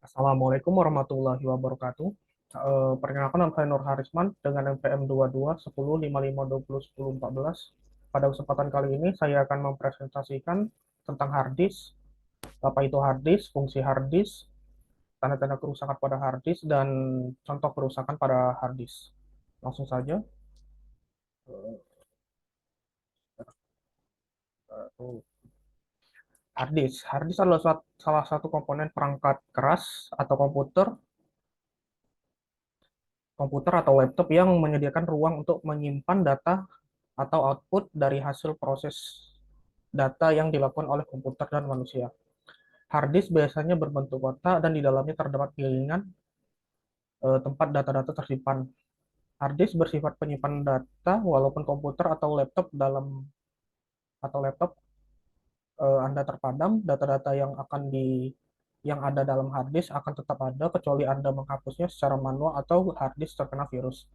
Assalamualaikum warahmatullahi wabarakatuh. Perkenalkan nama saya Nur Harisman dengan NPM 22 10 55 20 10 14. Pada kesempatan kali ini saya akan mempresentasikan tentang hard disk, apa itu hard disk, fungsi hard disk, tanda-tanda kerusakan pada hard disk, dan contoh kerusakan pada hard disk. Langsung saja. Hard disk. Hard disk adalah salah satu komponen perangkat keras atau komputer atau laptop yang menyediakan ruang untuk menyimpan data atau output dari hasil proses data yang dilakukan oleh komputer dan manusia. Hard disk biasanya berbentuk kotak dan di dalamnya terdapat piringan tempat data-data tersimpan. Hard disk bersifat penyimpan data walaupun komputer atau laptop Anda terpadam, data-data yang ada dalam hard disk akan tetap ada kecuali Anda menghapusnya secara manual atau hard disk terkena virus.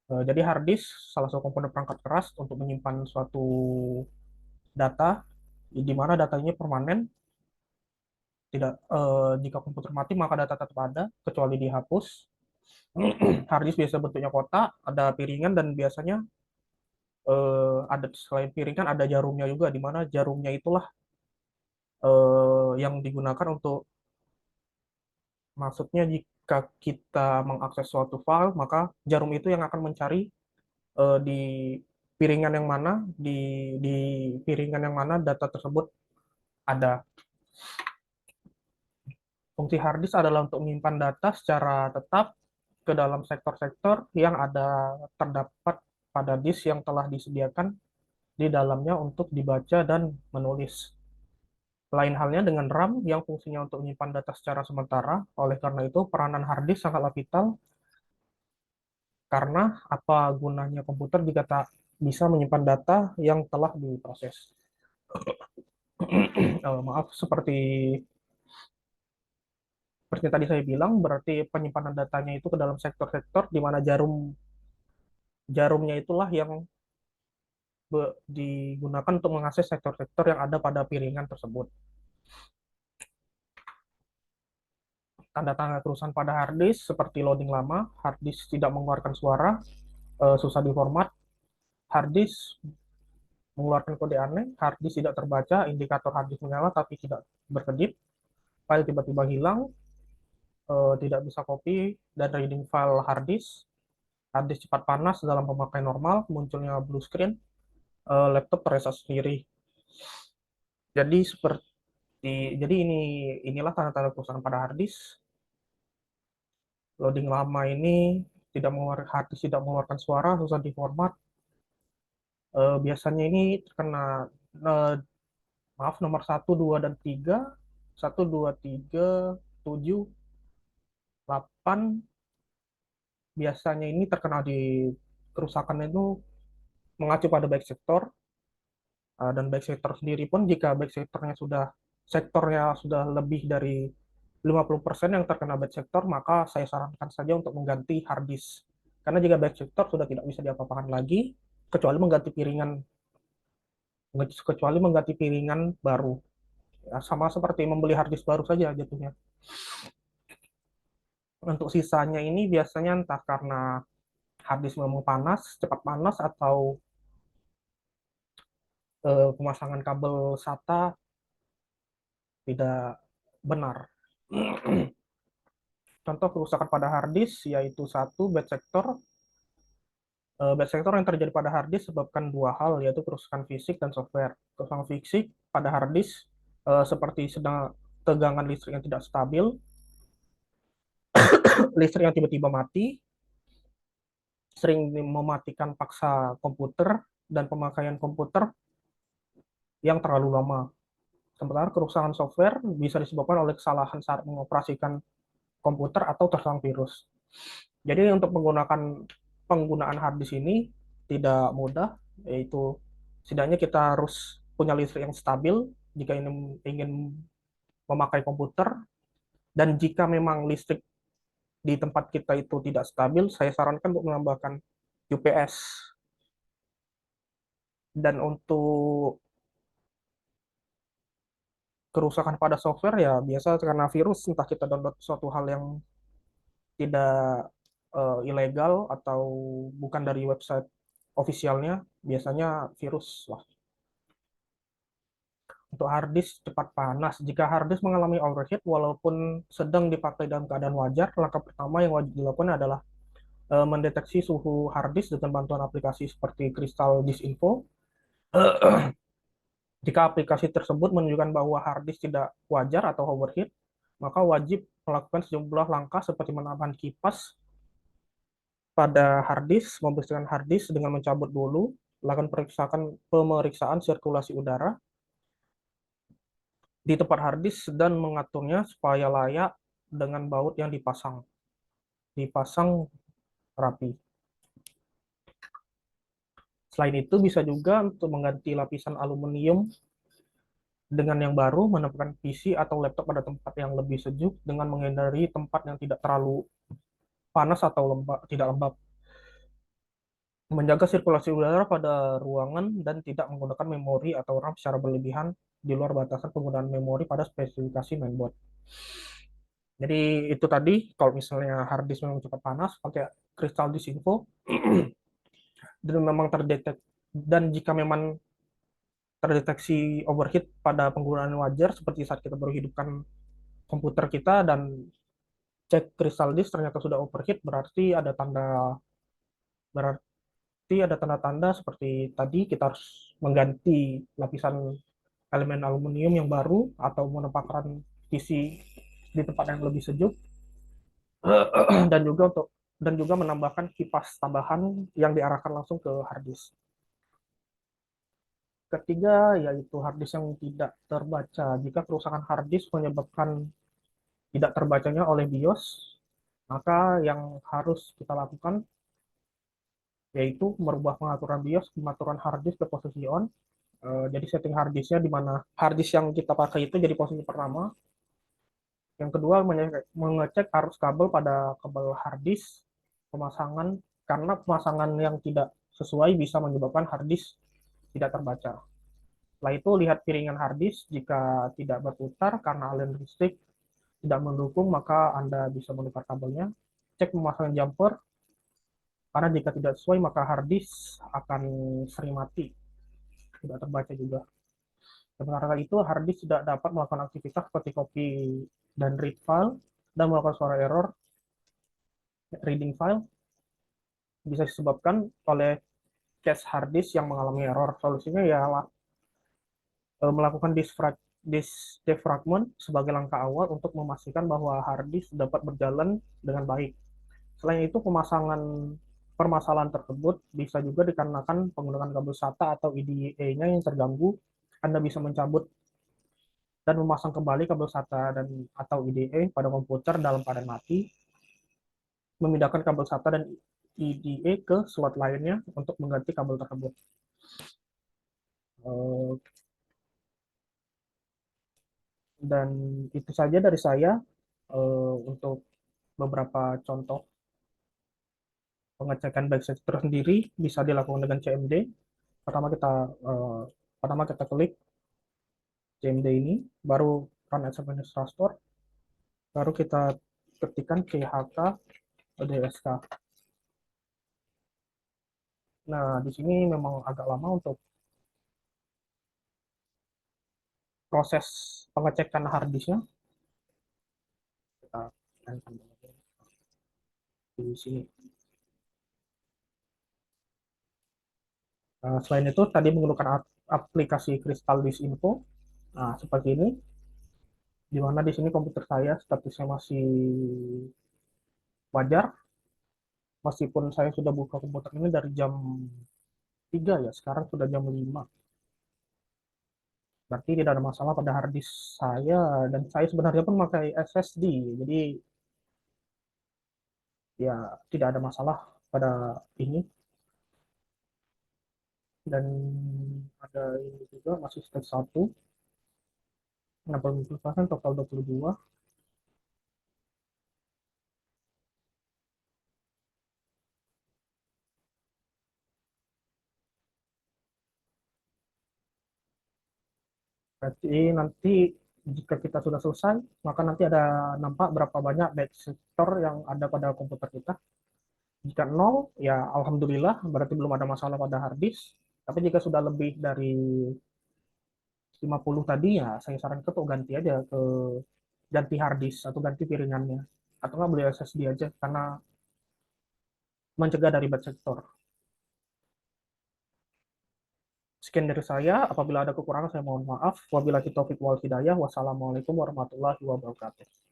Jadi hard disk salah satu komponen perangkat keras untuk menyimpan suatu data di mana datanya permanen. Tidak, jika komputer mati maka data tetap ada kecuali dihapus. Hard disk biasa bentuknya kotak, ada piringan dan biasanya ada selain piringan ada jarumnya juga, di mana jarumnya itulah yang digunakan untuk, maksudnya jika kita mengakses suatu file maka jarum itu yang akan mencari di piringan yang mana di di piringan yang mana data tersebut ada. Fungsi hard disk adalah untuk menyimpan data secara tetap ke dalam sektor-sektor yang terdapat pada disk yang telah disediakan di dalamnya untuk dibaca dan menulis. Lain halnya dengan RAM yang fungsinya untuk menyimpan data secara sementara. Oleh karena itu, peranan hard disk sangatlah vital karena apa gunanya komputer jika tak bisa menyimpan data yang telah diproses. Maaf, seperti tadi saya bilang, berarti penyimpanan datanya itu ke dalam sektor-sektor di mana jarumnya itulah yang digunakan untuk mengakses sektor-sektor yang ada pada piringan tersebut. Tanda-tanda kerusakan pada hard disk seperti loading lama, hard disk tidak mengeluarkan suara, susah diformat, hard disk mengeluarkan kode aneh, hard disk tidak terbaca, indikator hard disk menyala tapi tidak berkedip, file tiba-tiba hilang, tidak bisa copy dan reading file hard disk cepat panas dalam pemakaian normal, munculnya blue screen, laptop terasa sendiri. Jadi inilah tanda-tanda kerusakan pada hard disk. Loading lama ini tidak mengeluarkan hard disk tidak mengeluarkan suara, susah diformat. Biasanya ini terkena eh, maaf nomor 1, 2, dan 3, 1, 2, 3, 7, 8 biasanya ini terkena di kerusakan itu mengacu pada back sektor. Dan back sector sendiri pun jika sektornya sudah lebih dari 50% yang terkena back sector, maka saya sarankan saja untuk mengganti hard disk. Karena jika back sector sudah tidak bisa diapa-apakan lagi, kecuali mengganti piringan, baru. Ya, sama seperti membeli hard disk baru saja jatuhnya. Untuk sisanya ini biasanya entah karena hard disk memang cepat panas, atau pemasangan kabel SATA tidak benar. Contoh kerusakan pada hard disk yaitu satu, bad sector. Bad sector yang terjadi pada hard disk sebabkan dua hal, yaitu kerusakan fisik dan software. Kerusakan fisik pada hard disk seperti sedang tegangan listrik yang tidak stabil, listrik yang tiba-tiba mati, sering mematikan paksa komputer, dan pemakaian komputer yang terlalu lama. Sementara kerusakan software bisa disebabkan oleh kesalahan saat mengoperasikan komputer atau terserang virus. Jadi untuk penggunaan hard disk ini tidak mudah, yaitu setidaknya kita harus punya listrik yang stabil jika ingin memakai komputer, dan jika memang listrik di tempat kita itu tidak stabil, saya sarankan untuk menambahkan UPS. Dan untuk kerusakan pada software ya biasa karena virus, entah kita download suatu hal yang tidak ilegal atau bukan dari website ofisialnya, biasanya virus lah. Untuk hard disk cepat panas. Jika hard disk mengalami overheat walaupun sedang dipakai dalam keadaan wajar, langkah pertama yang wajib dilakukan adalah mendeteksi suhu hard disk dengan bantuan aplikasi seperti Crystal Disk Info. Jika aplikasi tersebut menunjukkan bahwa hard disk tidak wajar atau overheat, maka wajib melakukan sejumlah langkah seperti menambahkan kipas pada hard disk, membersihkan hard disk dengan mencabut dulu, lakukan pemeriksaan sirkulasi udara di tempat hard disk dan mengaturnya supaya layak dengan baut yang dipasang rapi. Selain itu bisa juga untuk mengganti lapisan aluminium dengan yang baru, menempatkan PC atau laptop pada tempat yang lebih sejuk dengan menghindari tempat yang tidak terlalu panas atau tidak lembab, menjaga sirkulasi udara pada ruangan dan tidak menggunakan memori atau RAM secara berlebihan di luar batasan penggunaan memori pada spesifikasi mainboard. Jadi itu tadi kalau misalnya hard disk memang cepat panas pakai Crystal Disk Info dan memang terdetek dan jika memang terdeteksi overheat pada penggunaan wajar seperti saat kita baru hidupkan komputer kita dan cek Crystal Disk ternyata sudah overheat berarti ada tanda-tanda seperti tadi kita harus mengganti lapisan elemen aluminium yang baru atau menempatkan PC di tempat yang lebih sejuk dan juga menambahkan kipas tambahan yang diarahkan langsung ke hard disk. Ketiga, yaitu hard disk yang tidak terbaca. Jika kerusakan hard disk menyebabkan tidak terbacanya oleh BIOS, maka yang harus kita lakukan yaitu merubah pengaturan BIOS, pengaturan hard disk ke posisi on. Jadi setting hard disknya di mana hard disk yang kita pakai itu jadi posisi pertama. Yang kedua, mengecek arus kabel pada kabel hard disk, pemasangan, karena pemasangan yang tidak sesuai bisa menyebabkan hard disk tidak terbaca. Setelah itu, lihat piringan hard disk. Jika tidak berputar karena aliran listrik tidak mendukung, maka Anda bisa menukar kabelnya. Cek pemasangan jumper, karena jika tidak sesuai, maka hard disk akan sering mati, tidak terbaca juga. Sementara itu, hard disk tidak dapat melakukan aktivitas seperti copy dan read file, dan melakukan suara error reading file bisa disebabkan oleh cache hard disk yang mengalami error. Solusinya ialah melakukan disk defragment sebagai langkah awal untuk memastikan bahwa hard disk dapat berjalan dengan baik. Selain itu, permasalahan tersebut bisa juga dikarenakan penggunaan kabel SATA atau IDE-nya yang terganggu. Anda bisa mencabut dan memasang kembali kabel SATA atau IDE pada komputer dalam keadaan mati, memindahkan kabel SATA dan IDE ke slot lainnya untuk mengganti kabel tersebut. Eh, Dan itu saja dari saya untuk beberapa contoh pengecekan backside tersendiri bisa dilakukan dengan CMD. Pertama kita eh, pertama kita klik CMD ini, baru run as administrator, baru kita ketikkan CHK DSK. Nah, di sini memang agak lama untuk proses pengecekan hard disknya. Kita di sini. Selain itu, tadi menggunakan aplikasi Crystal Disk Info. Nah, seperti ini, di mana di sini komputer saya statusnya masih wajar, meskipun saya sudah buka komputer ini dari jam 3 ya, sekarang sudah jam 5. Berarti tidak ada masalah pada hard disk saya, dan saya sebenarnya pun pakai SSD, jadi ya tidak ada masalah pada ini. Dan ada ini juga masih stage 1, 60% total 22. Berarti nanti Jika kita sudah selesai, maka nanti ada nampak berapa banyak bad sector yang ada pada komputer kita. Jika nol, ya alhamdulillah, berarti belum ada masalah pada hard disk. Tapi jika sudah lebih dari 50 tadi, ya saya sarankan untuk ganti aja ke ganti hard disk atau ganti piringannya. Atau nggak beli SSD aja, karena mencegah dari bad sector. Sekian dari saya. Apabila ada kekurangan, saya mohon maaf. Wabillahi taufiq wal hidayah. Wassalamualaikum warahmatullahi wabarakatuh.